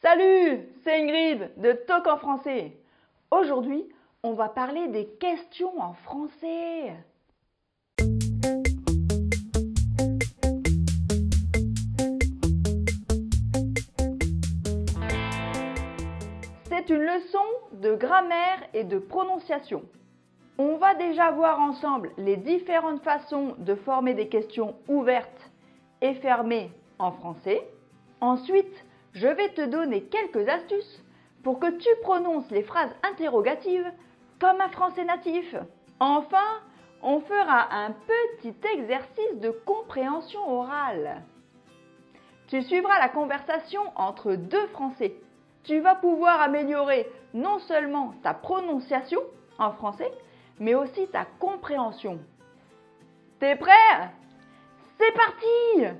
Salut, c'est Ingrid de Talk en français. Aujourd'hui, on va parler des questions en français. C'est une leçon de grammaire et de prononciation. On va déjà voir ensemble les différentes façons de former des questions ouvertes et fermées en français. Ensuite, je vais te donner quelques astuces pour que tu prononces les phrases interrogatives comme un français natif. Enfin, on fera un petit exercice de compréhension orale. Tu suivras la conversation entre deux Français. Tu vas pouvoir améliorer non seulement ta prononciation en français, mais aussi ta compréhension. T'es prêt? C'est parti!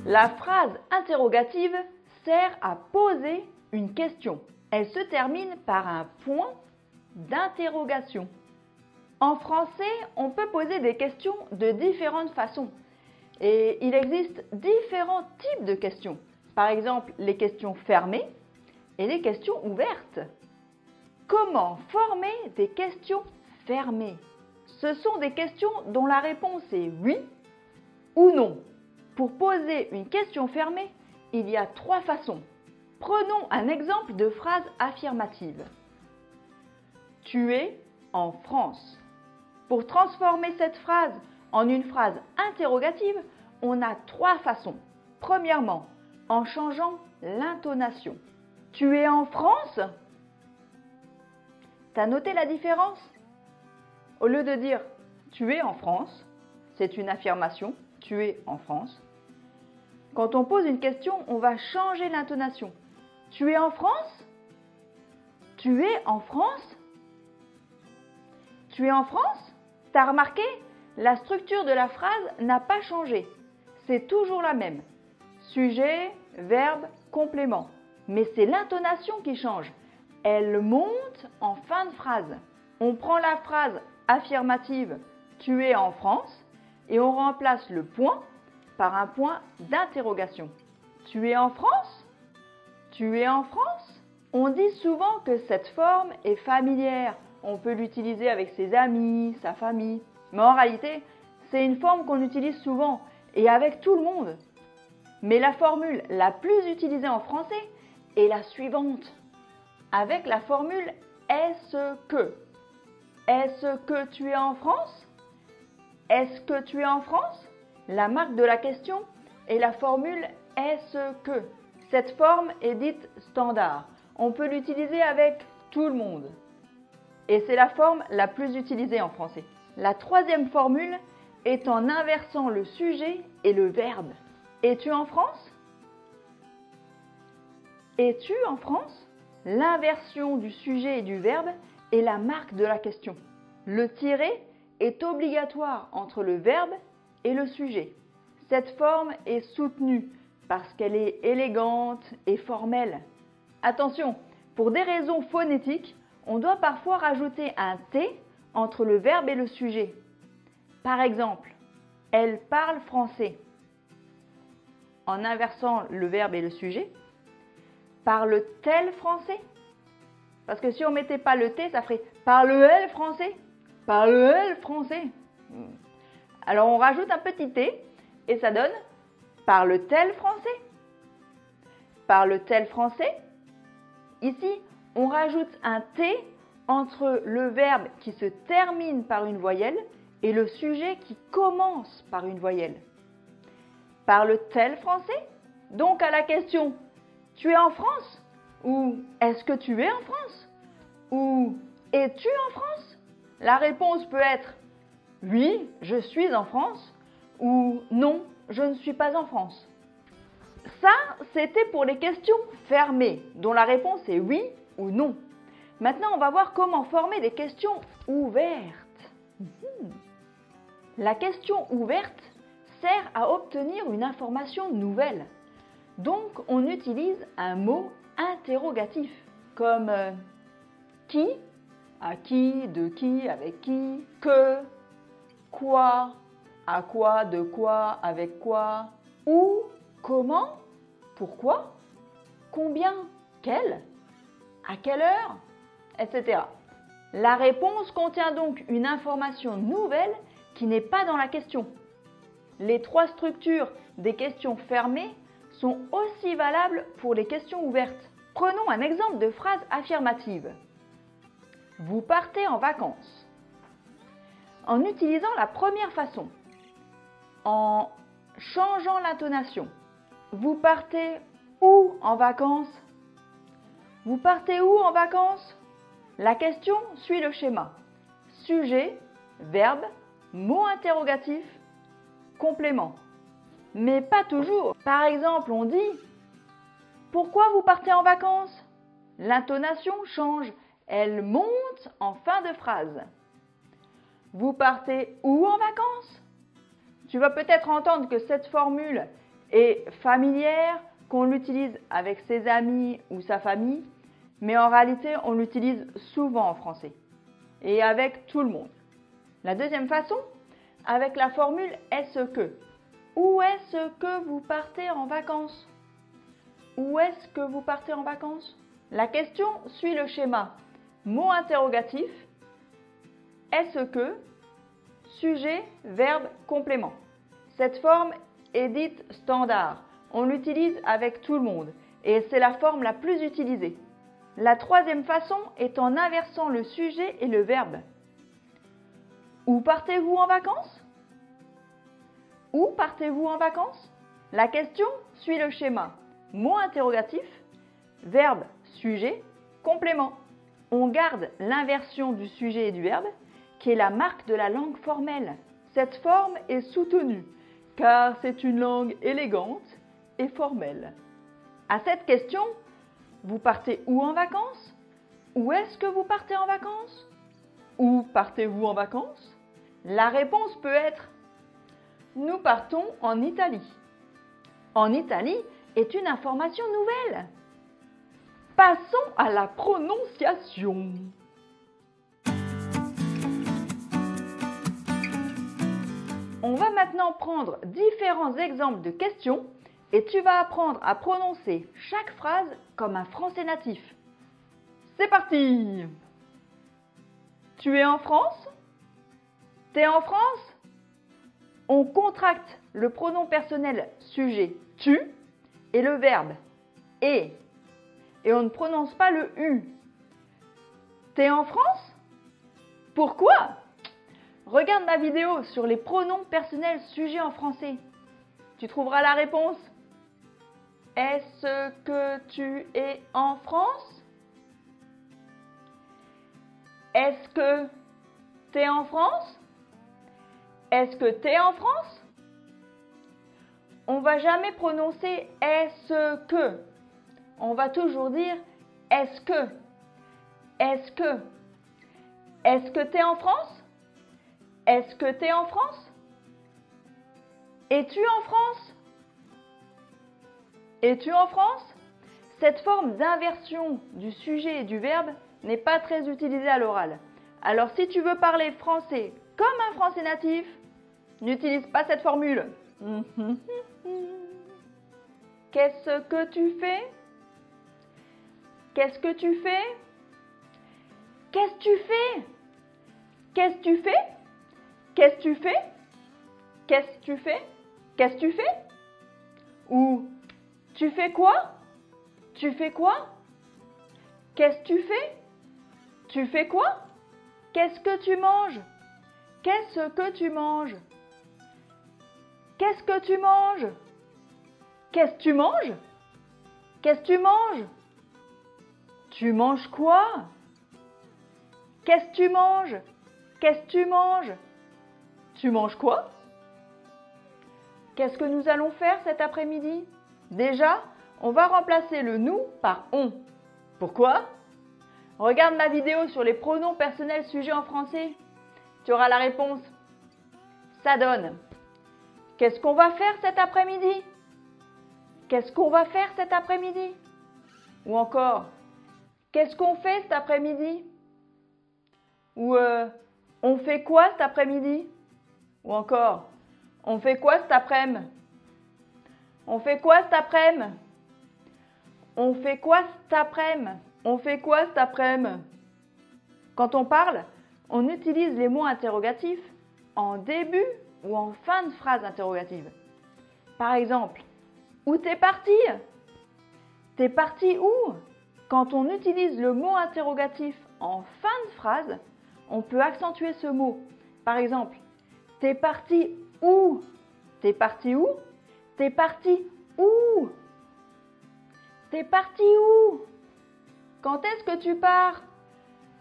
La phrase interrogative sert à poser une question. Elle se termine par un point d'interrogation. En français, on peut poser des questions de différentes façons. Et il existe différents types de questions. Par exemple, les questions fermées et les questions ouvertes. Comment former des questions fermées? Ce sont des questions dont la réponse est oui ou non. Pour poser une question fermée, il y a trois façons. Prenons un exemple de phrase affirmative. Tu es en France. Pour transformer cette phrase en une phrase interrogative, on a trois façons. Premièrement, en changeant l'intonation. Tu es en France? T'as noté la différence? Au lieu de dire tu es en France, c'est une affirmation, tu es en France. Quand on pose une question, on va changer l'intonation. Tu es en France? Tu es en France? Tu es en France? T'as remarqué? La structure de la phrase n'a pas changé. C'est toujours la même. Sujet, verbe, complément. Mais c'est l'intonation qui change. Elle monte en fin de phrase. On prend la phrase affirmative « Tu es en France » et on remplace le point par un point d'interrogation. Tu es en France? Tu es en France? On dit souvent que cette forme est familière. On peut l'utiliser avec ses amis, sa famille. Mais en réalité, c'est une forme qu'on utilise souvent et avec tout le monde. Mais la formule la plus utilisée en français est la suivante. Avec la formule « est-ce que ». Est-ce que tu es en France? Est-ce que tu es en France? La marque de la question est la formule « est-ce que ». Cette forme est dite standard. On peut l'utiliser avec tout le monde. Et c'est la forme la plus utilisée en français. La troisième formule est en inversant le sujet et le verbe. Es-tu en France? Es-tu en France? L'inversion du sujet et du verbe est la marque de la question. Le tiret est obligatoire entre le verbe et le sujet. Cette forme est soutenue parce qu'elle est élégante et formelle. Attention, pour des raisons phonétiques, on doit parfois rajouter un T entre le verbe et le sujet. Par exemple, elle parle français. En inversant le verbe et le sujet, parle-t-elle français? Parce que si on ne mettait pas le T, ça ferait parle-elle français? Parle-elle français? Alors on rajoute un petit T et ça donne parle-t-elle français? Parle-t-elle français? Ici, on rajoute un T entre le verbe qui se termine par une voyelle et le sujet qui commence par une voyelle. Parle-t-elle français? Donc à la question « Tu es en France ?» ou « Est-ce que tu es en France ?» ou « Es-tu en France ?» La réponse peut être « Oui, je suis en France » ou « Non, je ne suis pas en France ». Ça, c'était pour les questions fermées, dont la réponse est « oui » ou « non ». Maintenant, on va voir comment former des questions ouvertes. La question ouverte sert à obtenir une information nouvelle. Donc, on utilise un mot interrogatif, comme qui, à qui, de qui, avec qui, que, quoi, à quoi, de quoi, avec quoi, Où, comment, pourquoi, combien, quel, à quelle heure, etc. La réponse contient donc une information nouvelle qui n'est pas dans la question. Les trois structures des questions fermées sont aussi valables pour les questions ouvertes. Prenons un exemple de phrase affirmative. Vous partez en vacances. En utilisant la première façon, en changeant l'intonation. Vous partez où en vacances? Vous partez où en vacances? La question suit le schéma. Sujet, verbe, mot interrogatif, complément. Mais pas toujours. Par exemple, on dit « Pourquoi vous partez en vacances ?» L'intonation change. Elle monte en fin de phrase. Vous partez où en vacances? Tu vas peut-être entendre que cette formule est familière, qu'on l'utilise avec ses amis ou sa famille, mais en réalité, on l'utilise souvent en français et avec tout le monde. La deuxième façon, avec la formule « est-ce que ». Où est-ce que vous partez en vacances? Où est-ce que vous partez en vacances? La question suit le schéma. Mot interrogatif, est-ce que, sujet, verbe, complément. Cette forme est dite standard. On l'utilise avec tout le monde et c'est la forme la plus utilisée. La troisième façon est en inversant le sujet et le verbe. Où partez-vous en vacances? Où partez-vous en vacances? La question suit le schéma. Mot interrogatif, verbe, sujet, complément. On garde l'inversion du sujet et du verbe, qui est la marque de la langue formelle. Cette forme est soutenue, car c'est une langue élégante et formelle. À cette question, vous partez où en vacances? Où est-ce que vous partez en vacances? Où partez-vous en vacances? La réponse peut être « Nous partons en Italie ». En Italie est une information nouvelle. Passons à la prononciation. On va maintenant prendre différents exemples de questions et tu vas apprendre à prononcer chaque phrase comme un français natif. C'est parti! Tu es en France? T'es en France? On contracte le pronom personnel sujet tu et le verbe et on ne prononce pas le U. T'es en France? Pourquoi? Regarde ma vidéo sur les pronoms personnels sujets en français. Tu trouveras la réponse. Est-ce que tu es en France? Est-ce que t'es en France? Est-ce que t'es en France? On va jamais prononcer est-ce que. On va toujours dire est-ce que. Est-ce que. Est-ce que t'es en France? Est-ce que t'es en France? Es-tu en France? Es-tu en France? Cette forme d'inversion du sujet et du verbe n'est pas très utilisée à l'oral. Alors si tu veux parler français comme un français natif, n'utilise pas cette formule. Qu'est-ce que tu fais? Qu'est-ce que tu fais? Qu'est-ce que tu fais? Qu'est-ce que tu fais? Qu'est-ce que tu fais? Qu'est-ce que tu fais? Qu'est-ce que tu fais? Ou tu fais quoi? Tu fais quoi? Qu'est-ce que tu fais? Tu fais quoi? Qu'est-ce que tu manges? Qu'est-ce que tu manges? Qu'est-ce que tu manges? Qu'est-ce que tu manges? Qu'est-ce que tu manges? Tu manges quoi? Qu'est-ce que tu manges? Qu'est-ce que tu manges? Tu manges quoi? Qu'est-ce que nous allons faire cet après-midi? Déjà, on va remplacer le nous par on. Pourquoi? Regarde ma vidéo sur les pronoms personnels sujets en français. Tu auras la réponse. Ça donne. Qu'est-ce qu'on va faire cet après-midi? Qu'est-ce qu'on va faire cet après-midi? Ou encore, qu'est-ce qu'on fait cet après-midi? Ou on fait quoi cet après-midi? Ou encore, on fait quoi cet après-midi? On fait quoi cet après-midi? On fait quoi cet après-midi? On fait quoi cet après-midi? Quand on parle, on utilise les mots interrogatifs en début ou en fin de phrase interrogative. Par exemple, où t'es parti? T'es parti où? Quand on utilise le mot interrogatif en fin de phrase, on peut accentuer ce mot. Par exemple, t'es parti où? T'es parti où? T'es parti où? T'es parti où? Quand est-ce que tu pars?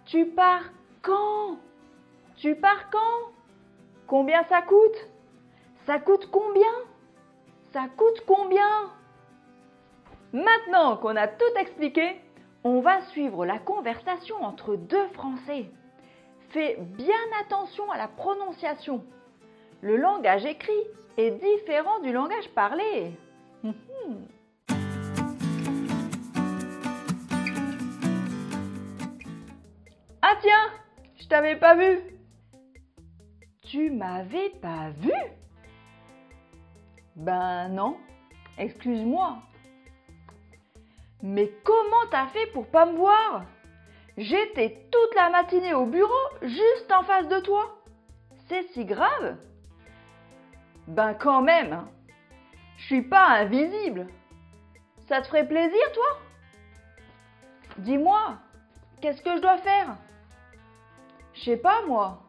Tu pars quand? Tu pars quand? Combien ça coûte? Ça coûte combien? Ça coûte combien? Maintenant qu'on a tout expliqué, on va suivre la conversation entre deux Français. Fais bien attention à la prononciation. Le langage écrit est différent du langage parlé. Ah tiens, je t'avais pas vu. Tu m'avais pas vu? Ben non, excuse-moi. Mais comment t'as fait pour pas me voir? J'étais toute la matinée au bureau, juste en face de toi. C'est si grave? Ben quand même, hein. Je suis pas invisible. Ça te ferait plaisir, toi? Dis-moi, qu'est-ce que je dois faire? Je sais pas, moi.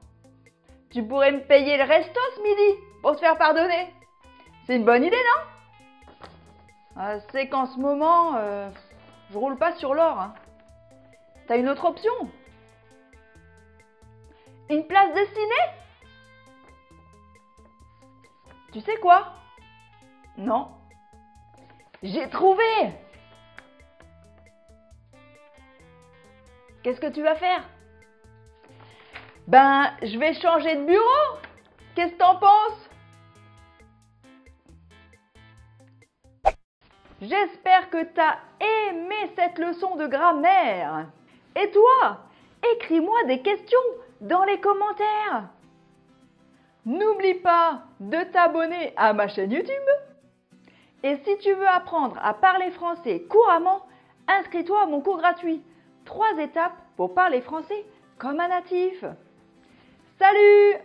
Tu pourrais me payer le resto ce midi pour te faire pardonner. C'est une bonne idée, non? C'est qu'en ce moment, je roule pas sur l'or. Hein. T'as une autre option? Une place de ciné? Tu sais quoi? Non. J'ai trouvé! Qu'est-ce que tu vas faire? Ben, je vais changer de bureau. Qu'est-ce que t'en penses? J'espère que t'as aimé cette leçon de grammaire. Et toi, écris-moi des questions dans les commentaires. N'oublie pas de t'abonner à ma chaîne YouTube. Et si tu veux apprendre à parler français couramment, inscris-toi à mon cours gratuit. 3 étapes pour parler français comme un natif. Salut!